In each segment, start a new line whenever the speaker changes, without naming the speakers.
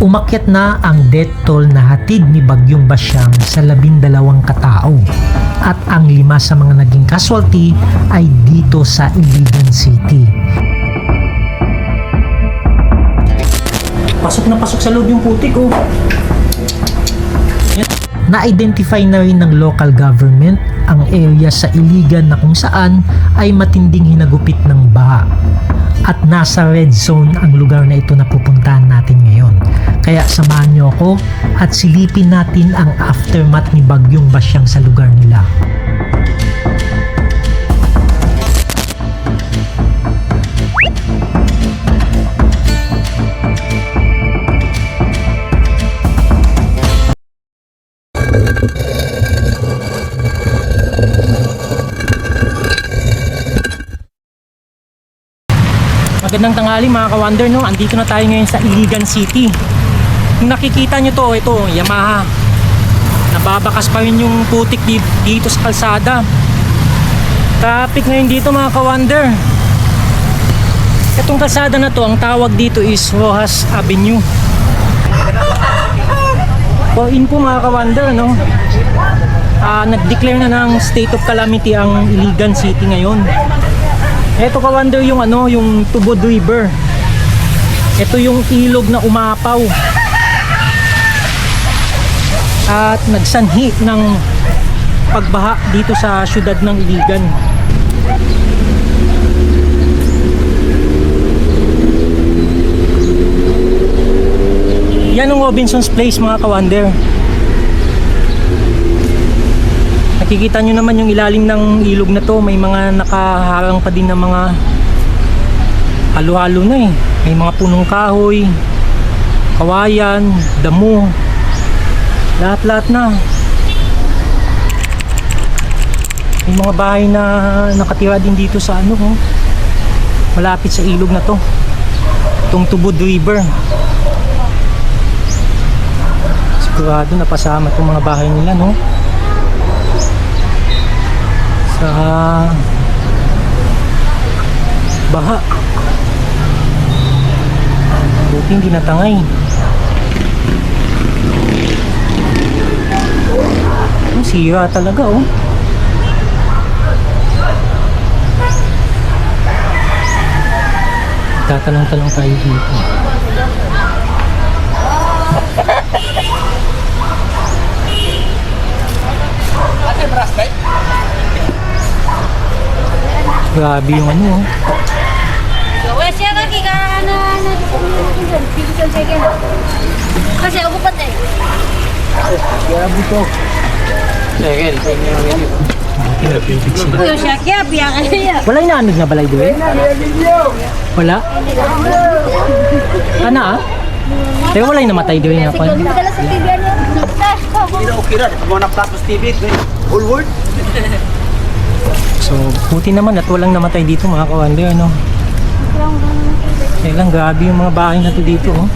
Umakyat na ang death toll na hatid ni Bagyong Basyang sa 12 katao at ang 5 sa mga naging casualty ay dito sa Iligan City. Pasok na pasok sa loob yung putik oh. Na-identify na rin ng local government ang area sa Iligan na kung saan ay matinding hinagupit ng baha. At nasa red zone ang lugar na ito na pupuntahan natin ngayon. Kaya samahan niyo ako at silipin natin ang aftermath ni Bagyong Basyang sa lugar nila. Magandang tanghali mga ka-wonder, no? Andito na tayo ngayon sa Iligan City. Kung nakikita nyo to, ito Yamaha. Nababakas pa rin yung putik dito sa kalsada. Traffic ngayon dito mga ka-wonder. Itong kalsada na to, ang tawag dito is Rojas Avenue. For info mga ka-wonder, no? Nag-declare na ng state of calamity ang Iligan City ngayon. Ito ka-wonder yung yung Tubod River. Ito yung ilog na umapaw at nagsanhi ng pagbaha dito sa syudad ng Iligan. Yan ang Robinson's Place mga ka-wonder. Nakikita nyo naman yung ilalim ng ilog na to. May mga nakaharang pa din ng mga halo-halo na eh. May mga punong kahoy, kawayan, damo, lahat-lahat na. May mga bahay na nakatira din dito sa malapit sa ilog na to, itong Tubod River. Sigurado napasama itong mga bahay nila, no? Sa baha. Buti hindi natangay. Ang sira talaga oh. Tatanong-tanong tayo dito. Ate Brasday? Grabe yung oh.
Kasi ako pa tayo.
Grabe to.
Kuya siya, kaya biya ka niya.
Wala inaanod na balay doon? Wala? Ano Pero wala yung namatay doon nga pa.
Madala sa TV niya.
Okay na, mga na-plasmas TV, whole world.
So, buti naman at walang namatay dito mga ka-wonder, ano? Kaya lang, grabe yung mga bahay na to dito, oh.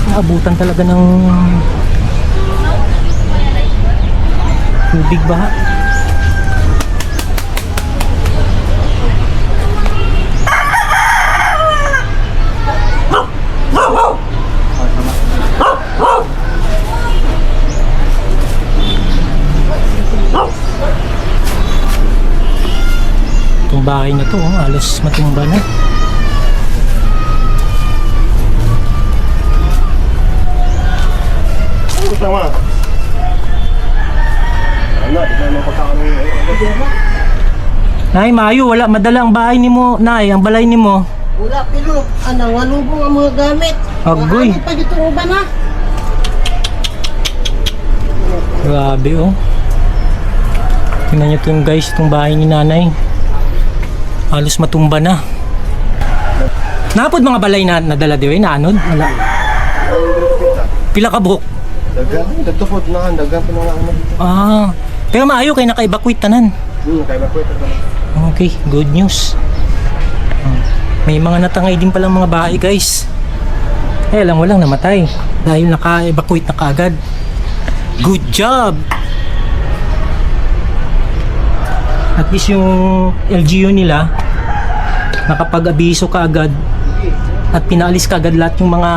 Naabutan talaga ng tubig baha. Itong bahay na to, halos matumba na.
Tama. Ano, di na pagkakano
Nay, Mayo, wala madala ang bahay ni mo, Nay, ang balay ni mo.
Wala, pero walubong ang mga gamit.
Agoy.
Ano pa dito uban ha?
Grabe oh. Tingnan nyo ito guys, itong bahay ni nanay. Halos matumba na. Napod mga balay na nadala diwe na anod? Wala. Pila ka buhok?
Dagan, dagtupod na, dagan pa nga dito.
Pero maayo kay naka-evacuate tanan.
Kaya makwet na.
Okay, good news. May mga natangay din palang mga bahay guys. Lang walang namatay dahil naka-evacuate na kaagad. Good job! At least yung LGU nila nakapag-abiso kaagad at pinaalis kagad lahat yung mga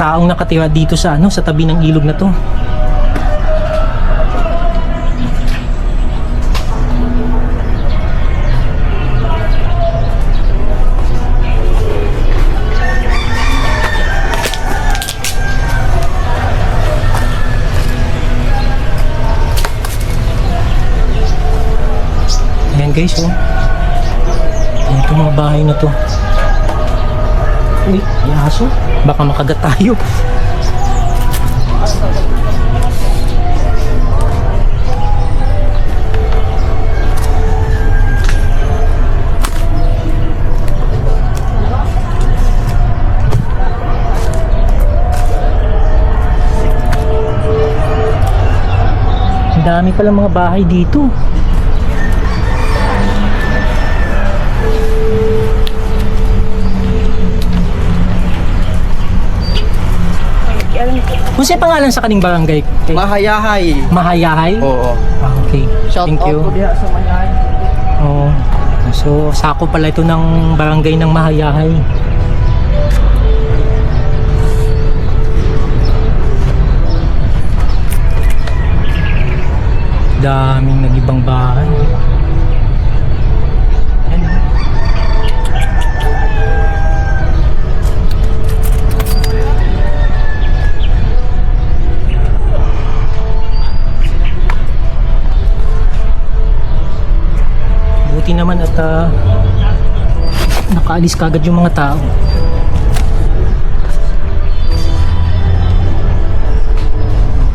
taong nakatira dito sa sa tabi ng ilog na to. Ayan guys, oh. Ito mga bahay na to. Uy, may aso. Baka makagat tayo. Ang dami pala mga bahay dito. Kung sa'yo pangalan sa kaning barangay? Kay
Mahayahay.
Mahayahay?
Oo.
Ah, okay.
Shout
Thank
out
you.
ko diha sa Mahayahay.
Oo. So, sako pala ito ng barangay ng Mahayahay. Daming nagibang bahay. Ayan. Buti naman at nakaalis kagad yung mga tao.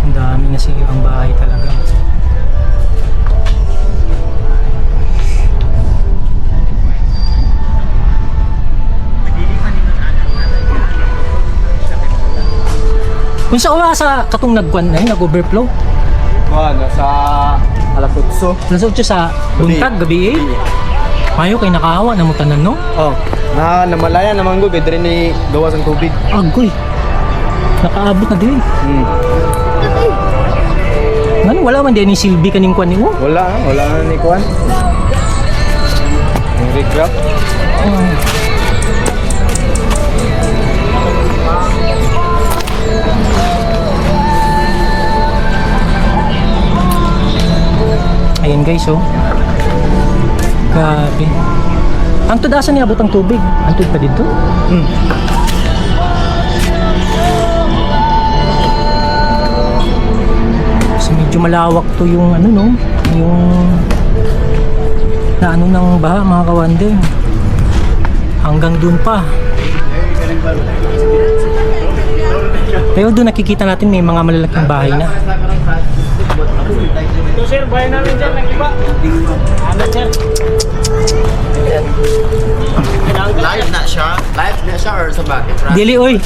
Ang dami na ang bahay talaga. Kung sa oras sa katong nagkuan na nag-overflow.
Nasa Alasotso.
Nasa sa buntag gabi eh. Mayo kay nakahawa na mo tanan no?
Oh. Namalaya naman ko bedre ni gawas ang tubig.
Agoy. Nakaabot na din. Ngano wala man din ni silbi kaning kuan nimo?
Wala na ni kuan. Yung recraft.
Ayan guys, oh. Grabe. Ang tudasan niya abot ang tubig. Ang tubig pa dito? So medyo malawak to yung ano no, yung na ano ng baha mga kawander. Hanggang dun pa. Pero doon nakikita natin may mga malalaking bahay na.
Sir, bayan namin dyan ng iba. Ano, sir?
Live na siya? Live na siya or sa bakit?
Dili oy.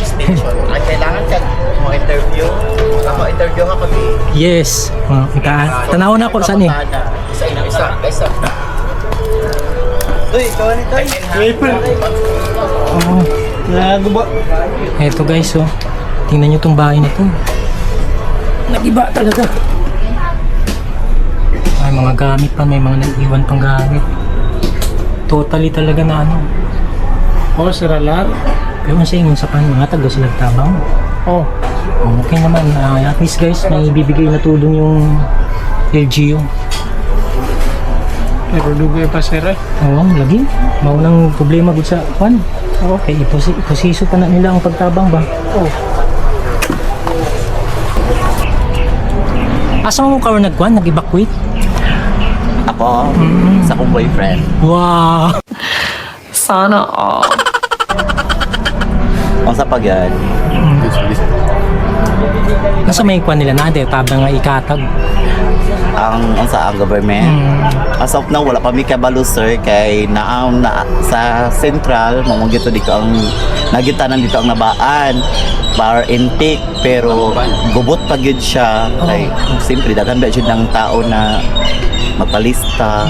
Station. Ay, kailangan ka mo interview. Ako interview nga kami.
Yes. Tanaw na ako saan eh.
Isa. Uy, ikaw nito.
Maple.
Oo.
Naguba.
Eto guys, oh. Tingnan nyo tong bahay na to. Nagiba talaga. May mga gamit pa, may mga naiiwan pang gamit. Totally talaga na ano.
Oh, siralar.
Pero sa ingon sa pan, mga taga sila tabang.
Oh.
Okay naman, at least guys, may bibigay na tulong yung LGU.
Pero dugo pa sir eh.
Oo, lagi. Maunang problema gud sa pan. Okay, iposiso pa na nila ang pagtabang ba?
Oh.
Asa mo karon nagkuan, nag-evacuate?
Ako, sa kong boyfriend.
Wow!
Sana all.
Ang sa pagyan.
Nasa may kuan nila na, tabang nga ikatag.
Ang sa government. As of now, wala pa mi kabalo sir kay naam na sa central mamugito dito ang nagitanan dito ang nabaan para intake pero gubot pa gyud siya kay simpre daghan ba jud ng tao na magpalista.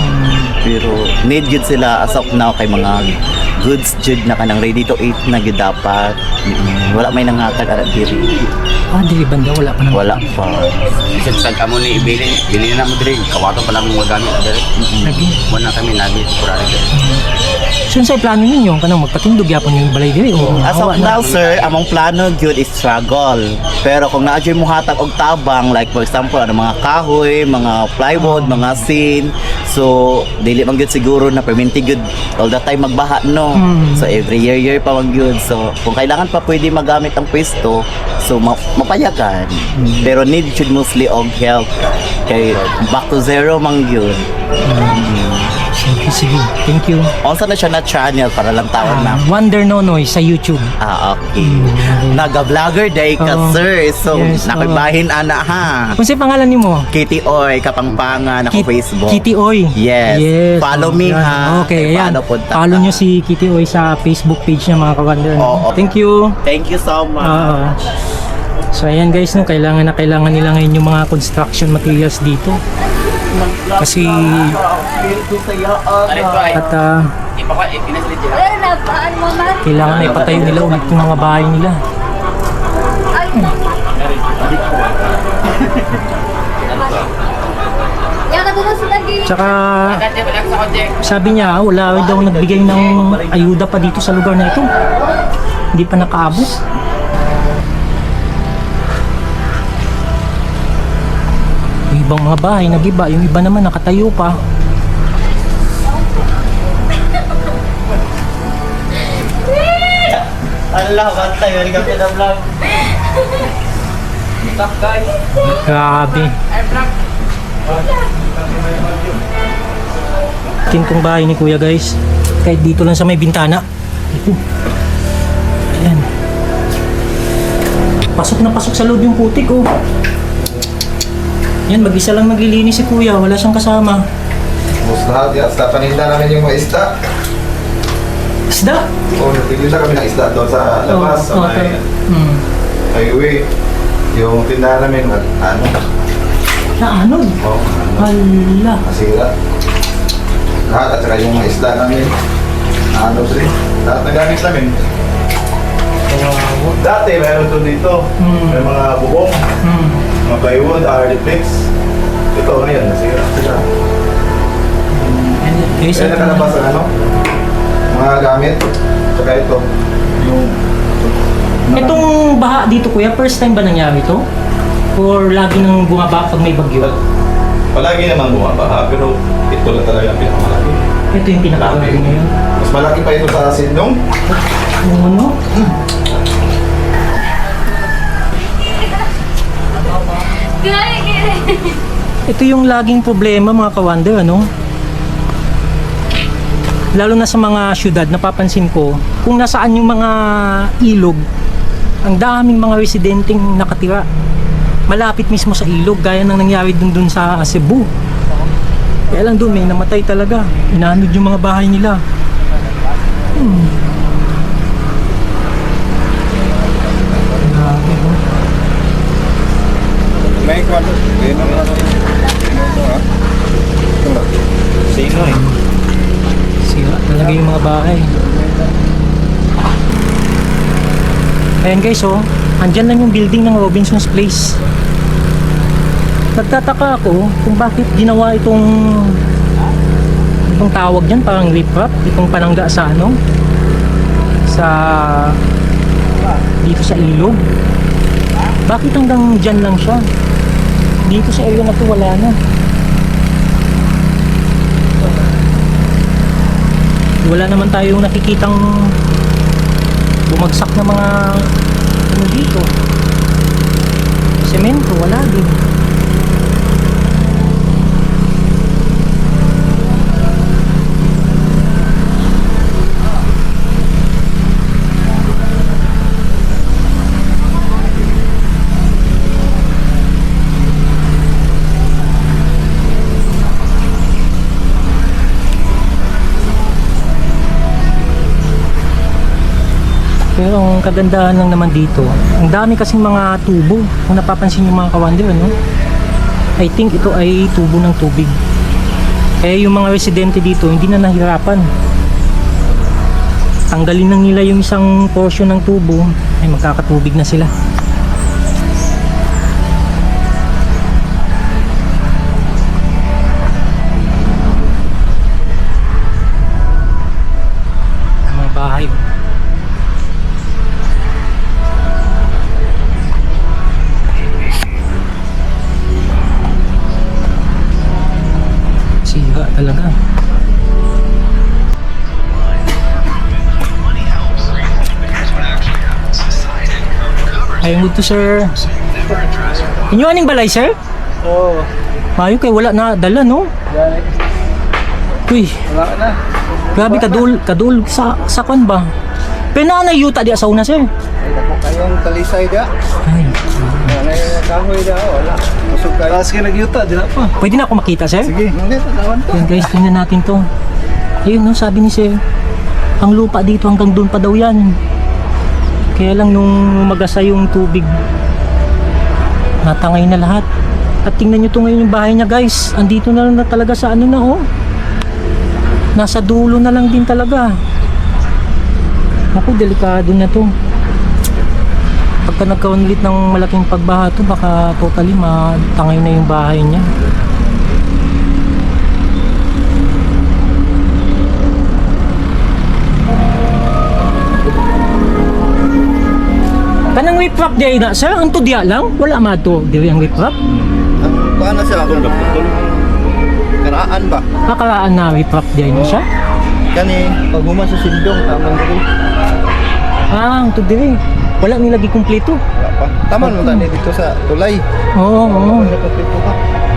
Pero need jud sila as of now kay mga goods jud na kanang ready to eat na gyud dapat. Wala may nangatag ara diri.
Dili banda wala pa naman.
Wala pa.
Isip sa kamo ni ibili na mo diri. Kawato pa lang mo gamit diri.
Lagi.
Muna kami lagi kurang diri.
So sa plano ninyo kanang magpatindog yapon yung balay diri o
As of now, sir, among plano gyud is struggle. Pero kung naadyoy mo hatag og tabang, like for example, ano, mga kahoy, mga plywood, mga sin, so dili man gyud siguro na permanente gyud all the time magbaha, no. So every year pa man gyud. So kung kailangan pa pwede magamit ang pwesto, so mapayagan. Pero need should mostly og help kay back to zero man gyud.
sige. Thank you.
Unsa na siya na channel para lang tawag na.
Wonder Nonoy sa YouTube.
Okay. Naga-vlogger day ka,
Oo.
sir. So,
Yes,
nakagbahin ana ha.
Kung sa'yo pangalan ni mo?
Kitty Oy, Kapangpangan, ako Facebook.
Kitty Oy.
Yes. Follow me,
Yan.
ha.
Okay, ayan.
Follow punta
Follow
ka.
nyo si Kitty Oy sa Facebook page niya mga kawander.
Oo.
Thank you.
Thank you so much.
So ayan guys, no, kailangan nila ngayon yung mga construction materials dito. Kasi at kailangan na ipatayo nila ulit yung mga bahay nila. Tsaka sabi niya wala daw nagbigay ng ayuda pa dito sa lugar na ito. Hindi pa nakaabot. Yung ibang mga bahay nagiba, yung iba naman nakatayo pa.
Allah, bantay. Wali ka pinag-vlog.
Grabe. Tintong bahay ni Kuya guys. Kahit dito lang sa may bintana. Ito. Ayan. Pasok na pasok sa loob yung putik oh. Yan, mag-isa lang naglilinis si Kuya. Wala siyang kasama.
Bus lahat yan. Sa paninda namin yung mga isda.
Isda?
O, nagtitinda kami ng isda doon sa labas. Sa may highway. Yung tindahan namin, ano?
Naanod?
O,
Hala.
masira. Lahat at saka yung mga isda namin. Ano rin. Lahat na gamit namin. Dati, meron to dito. May mga bubong. Mga plywood, Artiflex. Ito, ngayon, nasira sila.
Guys,
Kaya nakalabas ang ano? Mga gamit. Saka ito. Yung...
itong baha dito Kuya, first time ba nangyari ito? Or lagi nang bumaba pag may bagyo?
Palagi naman bumabaha, pero ito lang talaga ang pinakamalaki.
Ito yung pinakamalaki ngayon.
Mas malaki pa ito sa Sindong.
Yung ano? Ito yung laging problema mga kawander, ano? Lalo na sa mga syudad, napapansin ko, kung nasaan yung mga ilog, ang daming mga residenteng nakatira. Malapit mismo sa ilog, gaya ng nangyari dun sa Cebu. Kaya lang doon may namatay talaga. Inanod yung mga bahay nila. Grabe, no?
May kwarto. Sino eh?
Sira talaga yung mga bahay. Ayan guys, oh, andyan lang yung building ng Robinson's Place. Nagtataka ako kung bakit ginawa itong tawag dyan, parang riprap, itong panangga sa ano, sa dito sa ilog. Bakit hanggang dyan lang siya? Dito sa area na to wala na. Wala naman tayong nakikitang bumagsak na mga ano dito. Semento, wala din. Pero ang kagandahan lang naman dito, ang dami kasing mga tubo. Kung napapansin yung mga kawander, ano? I think ito ay tubo ng tubig. Eh yung mga residente dito hindi na nahirapan. Tanggalin lang nila yung isang portion ng tubo, ay magkakatubig na sila. Ang mga bahay. Sira talaga. Ayun good to sir. Inyo aning balay sir? Oo. Mayo kay wala na dala no? Uy. Wala na. Grabe kadul sa kwan ba? Pena na yuta di sa una sir.
Kayong talisay da.
Ay.
Wala yung kahoy da. Wala. Masuk kayo. Tapos kayo nagyuta. Di na pa.
Pwede na ako makita sir?
Sige. Hindi. Tanawan to.
Yan guys, tingnan natin to. Ayun no, sabi ni sir. Ang lupa dito hanggang doon pa daw yan. Kaya lang nung magasa yung tubig, natangay na lahat. At tingnan nyo to ngayon yung bahay niya guys. Andito na lang na talaga sa ano na oh. Nasa dulo na lang din talaga. Ako, delikado na to. Pagka nagkaroon ulit ng malaking pagbaha to, baka totally matangay na yung bahay niya. Kanang riprap diay na sir, ang tudya lang, wala mato diri ang riprap.
Paano siya? Karaan ba?
Nakaraan na riprap diay na siya.
Kani, pag human sa sindong, tamang dito.
Ah, ang tudiri. Wala nilagi kumpleto.
Wala pa. Taman mo tani dito sa tulay.
Oo, oo.
Nakapito ka.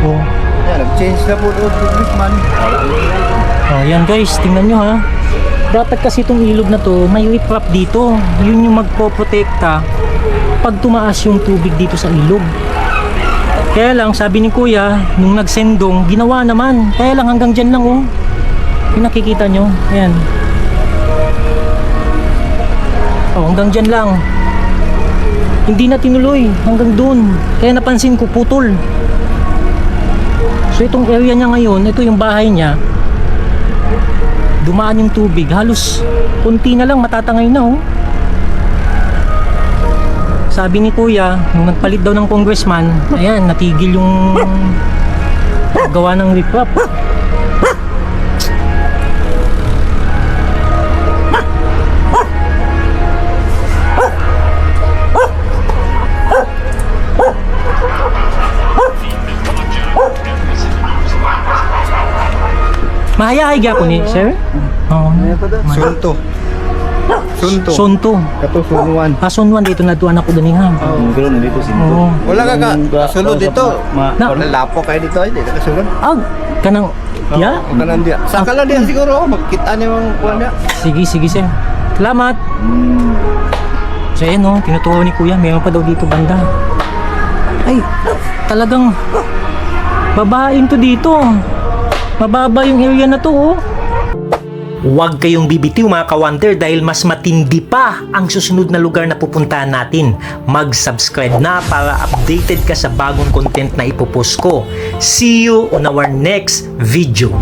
Oo.
Yan, nag-change na po doon. Man.
Oh, yan guys, tingnan nyo ha. Dapat kasi itong ilog na to, may riprap dito. Yun yung magpoprotekta pag tumaas yung tubig dito sa ilog. Kaya lang, sabi ni kuya, nung nagsendong, ginawa naman. Kaya lang hanggang dyan lang oh. Yung nakikita nyo, ayan. Oh, hanggang dyan lang. Hindi na tinuloy hanggang doon. Kaya napansin ko, putol. So itong area niya ngayon, ito yung bahay niya. Dumaan yung tubig, halos kunti na lang matatangay na oh. Sabi ni kuya, nung nagpalit daw ng congressman, ayan, natigil yung gawa ng riprap. Mahayahay gyapon ni sir? Oo.
Sunto. Sunto.
Sonto.
Kato sunuan.
Sunwan dito na tuan ako ganihan.
Pero nandito sinto.
Oo.
Wala ka sulod dito.
Na-
Lapo kayo dito ay di ka sulod.
Kanang ya?
O kanan dia. Saka lang dia siguro magkita niyo ang kuan niya.
Sige, sige sir. Salamat. So ayan oh, tinuturo ni kuya, meron pa daw dito banda. Ay, talagang babain to dito. Mababa yung area na to oh. Huwag kayong bibitiw mga ka-wonder dahil mas matindi pa ang susunod na lugar na pupuntahan natin. Mag-subscribe na para updated ka sa bagong content na ipopost ko. See you on our next video.